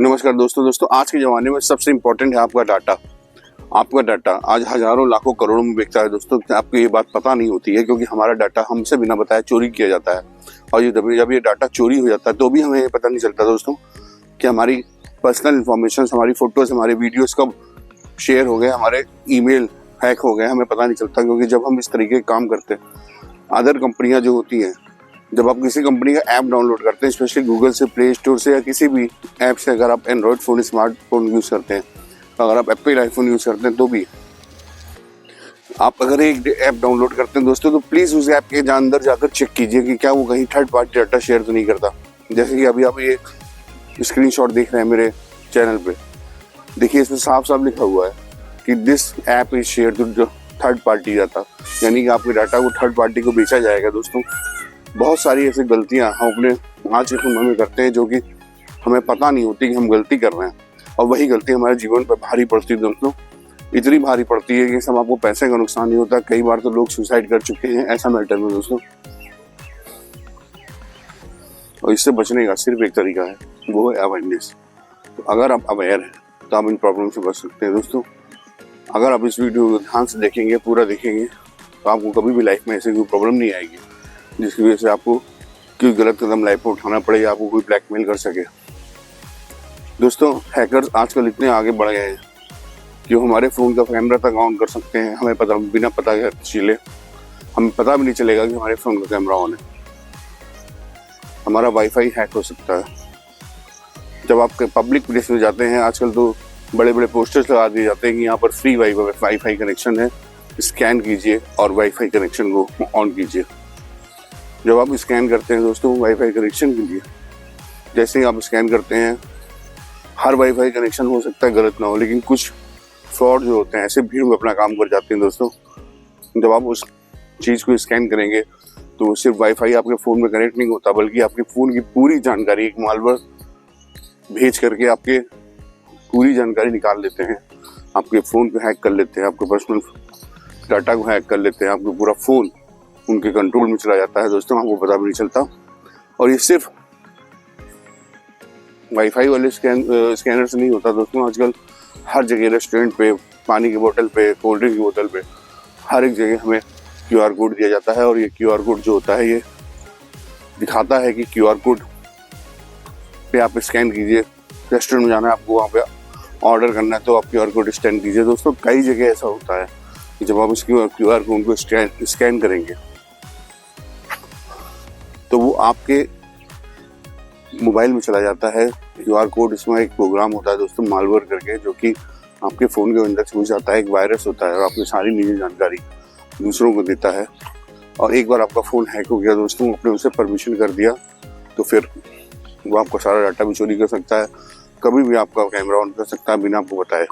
नमस्कार दोस्तों आज के ज़माने में सबसे इम्पोर्टेंट है आपका डाटा। आपका डाटा आज हज़ारों लाखों करोड़ों में बिकता है दोस्तों। आपको ये बात पता नहीं होती है क्योंकि हमारा डाटा हमसे बिना बताए चोरी किया जाता है। और ये जब ये डाटा चोरी हो जाता है तो भी हमें ये पता नहीं चलता दोस्तों कि हमारी पर्सनल इन्फॉर्मेशन, हमारी फ़ोटोज़, हमारे वीडियोज़ कब शेयर हो गए, हमारे ईमेल हैक हो गए, हमें पता नहीं चलता। क्योंकि जब हम इस तरीके के काम करते हैं, अदर कंपनियाँ जो होती हैं, जब आप किसी कंपनी का ऐप डाउनलोड करते हैं, स्पेशली गूगल से, प्ले स्टोर से या किसी भी ऐप से, अगर आप एंड्रॉयड फ़ोन, स्मार्टफोन यूज़ करते हैं, अगर आप एप्पल आईफोन यूज़ करते हैं, तो भी आप अगर एक ऐप डाउनलोड करते हैं दोस्तों, तो प्लीज़ उस ऐप के अंदर जाकर चेक कीजिए कि क्या वो कहीं थर्ड पार्टी डाटा शेयर तो नहीं करता। जैसे कि अभी आप ये स्क्रीनशॉट देख रहे हैं मेरे चैनल पे, देखिए इसमें साफ साफ लिखा हुआ है कि this app is share to third party data, यानी कि आपके डाटा को थर्ड पार्टी को बेचा जाएगा दोस्तों। बहुत सारी ऐसी गलतियां हम अपने आज के समय में करते हैं जो कि हमें पता नहीं होती कि हम गलती कर रहे हैं, और वही गलती हमारे जीवन पर भारी पड़ती है दोस्तों। इतनी भारी पड़ती है कि सब आपको पैसे का नुकसान नहीं होता, कई बार तो लोग सुसाइड कर चुके हैं ऐसा मैटर में दोस्तों। और इससे बचने का सिर्फ एक तरीका है, वो है अवेयरनेस। तो अगर आप अवेयर हैं तो आप इन प्रॉब्लम से बच सकते हैं दोस्तों। अगर आप इस वीडियो को ध्यान से देखेंगे, पूरा देखेंगे, तो आपको कभी भी लाइफ में ऐसी कोई प्रॉब्लम नहीं आएगी जिसकी वजह से आपको कोई गलत कदम लाइफ में उठाना पड़े या आपको कोई ब्लैकमेल कर सके। दोस्तों हैकर्स आजकल इतने आगे बढ़ गए हैं कि वो हमारे फ़ोन का कैमरा तक ऑन कर सकते हैं, हमें पता बिना पता चले, हमें पता भी नहीं चलेगा कि हमारे फ़ोन का कैमरा ऑन है। हमारा वाईफाई हैक हो सकता है। जब आप पब्लिक प्लेस में जाते हैं, आजकल तो बड़े बड़े पोस्टर्स लगा दिए जाते हैं कि यहाँ पर फ्री वाईफाई कनेक्शन है, स्कैन कीजिए और वाईफाई कनेक्शन को ऑन कीजिए। जब आप स्कैन करते हैं दोस्तों वाईफाई कनेक्शन के लिए, जैसे ही आप स्कैन करते हैं, हर वाईफाई कनेक्शन हो सकता है गलत ना हो, लेकिन कुछ फ्रॉड जो होते हैं ऐसे भीड़ में अपना काम कर जाते हैं दोस्तों। जब आप उस चीज़ को स्कैन करेंगे तो सिर्फ वाईफाई आपके फ़ोन में कनेक्ट नहीं होता, बल्कि आपके फ़ोन की पूरी जानकारी एक मालवेयर भेज करके आपके पूरी जानकारी निकाल लेते हैं, आपके फ़ोन को हैक कर लेते हैं, आपके पर्सनल डाटा को हैक कर लेते हैं, आपका पूरा फ़ोन उनके कंट्रोल में चला जाता है दोस्तों, आपको पता भी नहीं चलता। और ये सिर्फ वाईफाई वाले स्कैनर से नहीं होता दोस्तों। आजकल हर जगह, रेस्टोरेंट पे, पानी की बोतल पे, कोल्ड ड्रिंक की बोतल पे, हर एक जगह हमें QR कोड दिया जाता है। और ये QR कोड जो होता है, ये दिखाता है कि QR कोड पे आप स्कैन कीजिए। रेस्टोरेंट में जाना है आपको, वहाँ पे ऑर्डर करना है तो आप QR कोड स्कैन कीजिए दोस्तों। कई जगह ऐसा होता है कि जब आप इस QR कोड को स्कैन करेंगे तो वो आपके मोबाइल में चला जाता है QR कोड। इसमें एक प्रोग्राम होता है दोस्तों, मालवेयर करके, जो कि आपके फ़ोन के अंदर घुस जाता है। एक वायरस होता है और आपकी सारी निजी जानकारी दूसरों को देता है। और एक बार आपका फ़ोन हैक हो गया दोस्तों, आपने उसे परमिशन कर दिया, तो फिर वो आपका सारा डाटा भी चोरी कर सकता है, कभी भी आपका कैमरा ऑन कर सकता है बिना आपको बताए।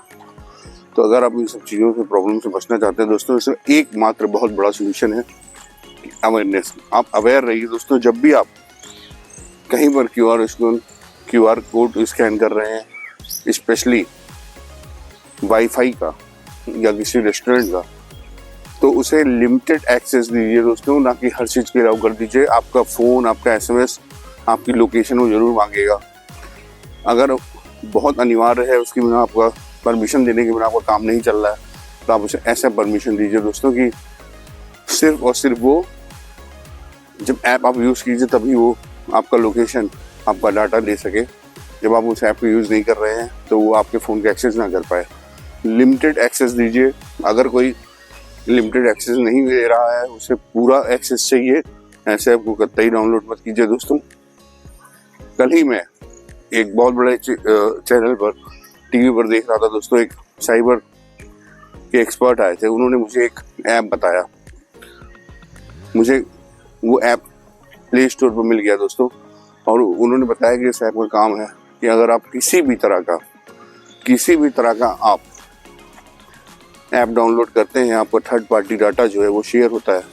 तो अगर आप इन सब चीज़ों से, प्रॉब्लम से बचना चाहते हैं दोस्तों, इसमें एकमात्र बहुत बड़ा सोल्यूशन है अवेयरनेस। आप अवेयर रहिए दोस्तों। जब भी आप कहीं पर QR कोड स्कैन कर रहे हैं, स्पेशली वाईफाई का या किसी रेस्टोरेंट का, तो उसे लिमिटेड एक्सेस दीजिए दोस्तों, ना कि हर चीज़ के अलाउ कर दीजिए। आपका फ़ोन, आपका SMS, आपकी लोकेशन वो ज़रूर मांगेगा। अगर बहुत अनिवार्य है, उसकी बिना आपका परमिशन देने के बिना आपका काम नहीं चल रहा है, तो आप उसे ऐसा परमिशन दीजिए दोस्तों कि सिर्फ और सिर्फ वो जब ऐप आप यूज़ कीजिए तभी वो आपका लोकेशन, आपका डाटा ले सके। जब आप उस ऐप को यूज़ नहीं कर रहे हैं तो वो आपके फ़ोन का एक्सेस ना कर पाए। लिमिटेड एक्सेस दीजिए। अगर कोई लिमिटेड एक्सेस नहीं दे रहा है, उसे पूरा एक्सेस चाहिए, ऐसे ऐप को कतई डाउनलोड मत कीजिए दोस्तों। कल ही मैं एक बहुत बड़े चैनल पर, TV पर देख रहा था दोस्तों, एक साइबर के एक्सपर्ट आए थे। उन्होंने मुझे एक ऐप बताया, मुझे वो ऐप प्ले स्टोर पर मिल गया दोस्तों। और उन्होंने बताया कि इस ऐप का काम है कि अगर आप किसी भी तरह का आप ऐप डाउनलोड करते हैं, आपका थर्ड पार्टी डाटा जो है वो शेयर होता है,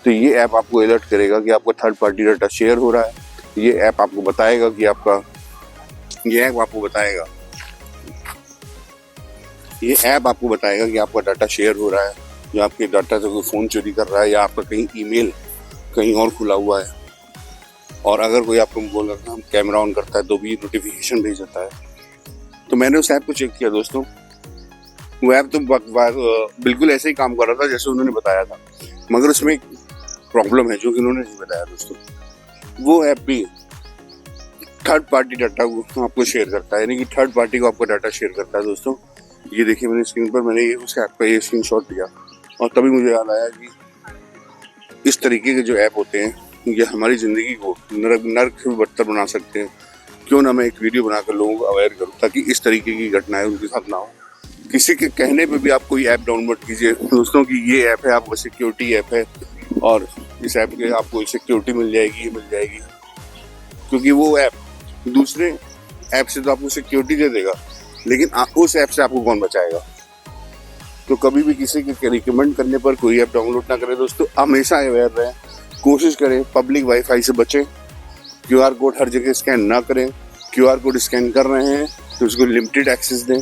तो ये ऐप आपको अलर्ट करेगा कि आपका थर्ड पार्टी डाटा शेयर हो रहा है। ये ऐप आपको बताएगा कि आपका डाटा शेयर हो रहा है, जो आपके डाटा से कोई फ़ोन चोरी कर रहा है या आपका कहीं ईमेल कहीं और खुला हुआ है। और अगर कोई आपको बोल रहा है कैमरा ऑन करता है तो भी नोटिफिकेशन भेज देता है। तो मैंने उस ऐप को चेक किया दोस्तों, वो ऐप तो बिल्कुल ऐसे ही काम कर रहा था जैसे उन्होंने बताया था, मगर उसमें एक प्रॉब्लम है जो कि उन्होंने नहीं बताया दोस्तों। वो ऐप भी थर्ड पार्टी डाटा को आपको शेयर करता है, यानी कि थर्ड पार्टी को आपका डाटा शेयर करता है दोस्तों। ये देखिए मेरी स्क्रीन पर मैंने उस ऐप का ये स्क्रीनशॉट लिया और तभी मुझे याद आया कि इस तरीके के जो ऐप होते हैं ये हमारी ज़िंदगी को नर्क से बदतर बना सकते हैं। क्यों ना मैं एक वीडियो बनाकर लोगों को अवेयर करूँ ताकि इस तरीके की घटनाएं उनके साथ ना हो। किसी के कहने पे भी आप कोई ऐप डाउनलोड कीजिए दोस्तों कि ये ऐप है, आपका सिक्योरिटी ऐप है और इस ऐप के आपको सिक्योरिटी मिल जाएगी, क्योंकि वो ऐप दूसरे ऐप से तो आपको सिक्योरिटी दे देगा, लेकिन उस ऐप से आपको कौन बचाएगा। तो कभी भी किसी के रिकमेंड करने पर कोई ऐप डाउनलोड ना करें दोस्तों। हमेशा अवेयर रहें, कोशिश करें पब्लिक वाईफाई से बचें, QR कोड हर जगह स्कैन ना करें। QR कोड स्कैन कर रहे हैं तो उसको लिमिटेड एक्सेस दें,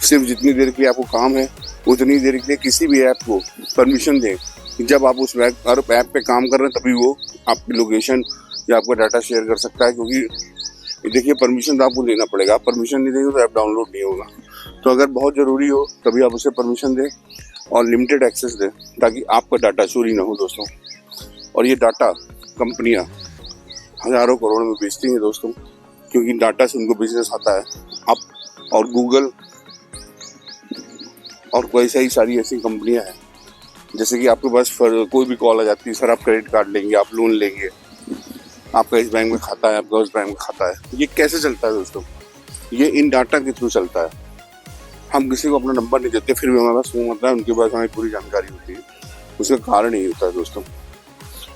सिर्फ जितनी देर के लिए आपको काम है उतनी देर के लिए किसी भी ऐप को परमिशन दें। जब आप उस ऐप पे काम कर रहे हैं तभी वो आपकी लोकेशन या आपका डाटा शेयर कर सकता है, क्योंकि देखिए परमिशन तो आपको लेना पड़ेगा। आप परमिशन नहीं देंगे तो ऐप डाउनलोड नहीं होगा। तो अगर बहुत ज़रूरी हो तभी आप उसे परमिशन दें और लिमिटेड एक्सेस दें ताकि आपका डाटा चोरी ना हो दोस्तों। और ये डाटा कंपनियां हज़ारों करोड़ में बेचती हैं दोस्तों, क्योंकि डाटा से उनको बिजनेस आता है। आप और गूगल और कई सारी ऐसी कंपनियां हैं, जैसे कि आपके पास कोई भी कॉल आ जाती है, सर आप क्रेडिट कार्ड लेंगे, आप लोन लेंगे, आपका इस बैंक में खाता है, आपका उस बैंक में खाता है। ये कैसे चलता है दोस्तों? ये इन डाटा के थ्रू चलता है। हम किसी को अपना नंबर नहीं देते, फिर भी हमारा फोन होता है, उनके पास हमें पूरी जानकारी होती है। उसका कारण यही होता है दोस्तों।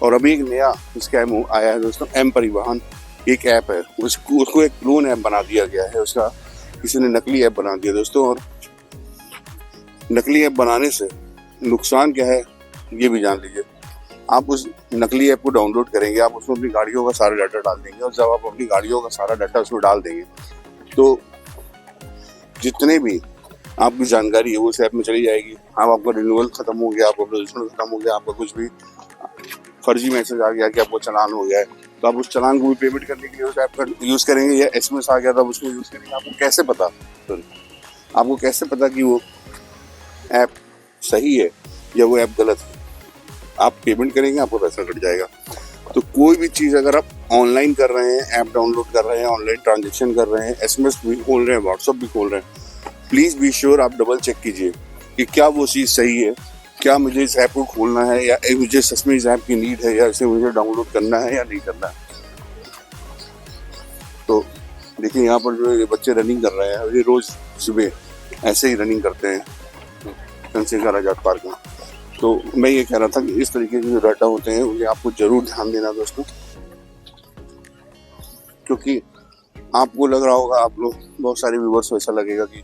और अभी एक नया स्कैम आया है दोस्तों, एम परिवहन एक ऐप है, उसको एक क्लोन ऐप बना दिया गया है। उसका किसी ने नकली ऐप बना दिया दोस्तों। और नकली ऐप बनाने से नुकसान क्या है ये भी जान लीजिए। आप उस नकली ऐप को डाउनलोड करेंगे, आप उसमें अपनी गाड़ियों का सारा डाटा डाल देंगे, और जब आप अपनी गाड़ियों का सारा डाटा उसमें डाल देंगे तो जितने भी आपकी जानकारी है वो उस ऐप में चली जाएगी। अब आपका रिन्यूअल खत्म हो गया, आपका रजिस्ट्रेशन खत्म हो गया, आपका कुछ भी फर्जी मैसेज आ गया कि आपको चालान हो गया है, तो आप उस चालान को भी पेमेंट करने के लिए उस ऐप का यूज़ करेंगे, या SMS आ गया था उसको यूज़ करेंगे। आपको कैसे पता आपको कैसे पता कि वो ऐप सही है या वो ऐप गलत है? आप पेमेंट करेंगे, आपको पैसा कट जाएगा। तो कोई भी चीज़ अगर आप ऑनलाइन कर रहे हैं, ऐप डाउनलोड कर रहे हैं, ऑनलाइन ट्रांजेक्शन कर रहे हैं, SMS भी खोल रहे हैं, व्हाट्सअप भी खोल रहे हैं, प्लीज़ बी श्योर आप डबल चेक कीजिए कि क्या वो चीज़ सही है, क्या मुझे इस ऐप को खोलना है, या मुझे सच में इस ऐप की नीड है, या इसे मुझे डाउनलोड करना है या नहीं करना है। तो देखिए यहाँ पर जो ये बच्चे रनिंग कर रहे हैं, ये रोज़ सुबह ऐसे ही रनिंग करते हैं चंद्रशेखर आजाद पार्क में। तो मैं ये कह रहा था कि इस तरीके के जो डाटा होते हैं उन्हें आपको जरूर ध्यान देना दोस्तों, क्योंकि आपको लग रहा होगा, आप लोग बहुत सारे व्यूअर्स को ऐसा लगेगा कि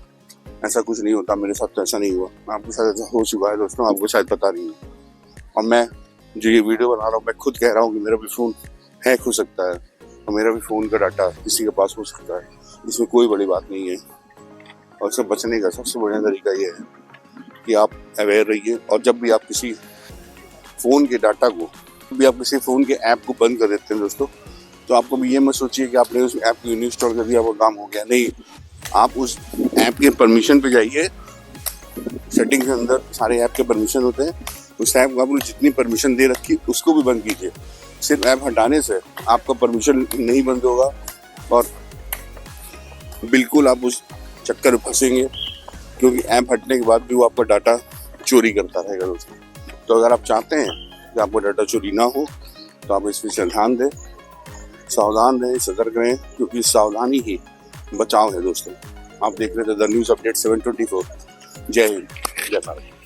ऐसा कुछ नहीं होता, मेरे साथ तो ऐसा नहीं हुआ। आपके साथ ऐसा हो चुका है दोस्तों, आपको शायद पता नहीं है। और मैं जो ये वीडियो बना रहा हूँ, मैं खुद कह रहा हूँ कि मेरा भी फ़ोन हैक हो सकता है और मेरा भी फ़ोन का डाटा किसी के पास हो सकता है। इसमें कोई बड़ी बात नहीं है। और इससे बचने का सबसे बढ़िया तरीका ये है कि आप अवेयर रहिए, और जब भी आप किसी फ़ोन के डाटा को, भी आप किसी फ़ोन के ऐप को बंद कर देते हैं दोस्तों, तो आपको भी ये मत सोचिए कि आपने उस ऐप को इंस्टॉल कर दिया, वो काम हो गया। नहीं, आप उस ऐप के परमिशन पे जाइए। सेटिंग के अंदर सारे ऐप के परमिशन होते हैं, उस ऐप को आपने जितनी परमिशन दे रखी उसको भी बंद कीजिए। सिर्फ ऐप हटाने से आपका परमिशन नहीं बंद होगा और बिल्कुल आप उस चक्कर में फंसेंगे, क्योंकि ऐप हटने के बाद भी वो आपका डाटा चोरी करता रहेगा दोस्तों। तो अगर आप चाहते हैं कि आपका डाटा चोरी ना हो तो आप इस विषय ध्यान दें, सावधान रहें, सतर्क रहें, क्योंकि सावधानी ही बचाव है दोस्तों। आप देख रहे थे द न्यूज़ अपडेट 724। जय हिंद, जय भारत।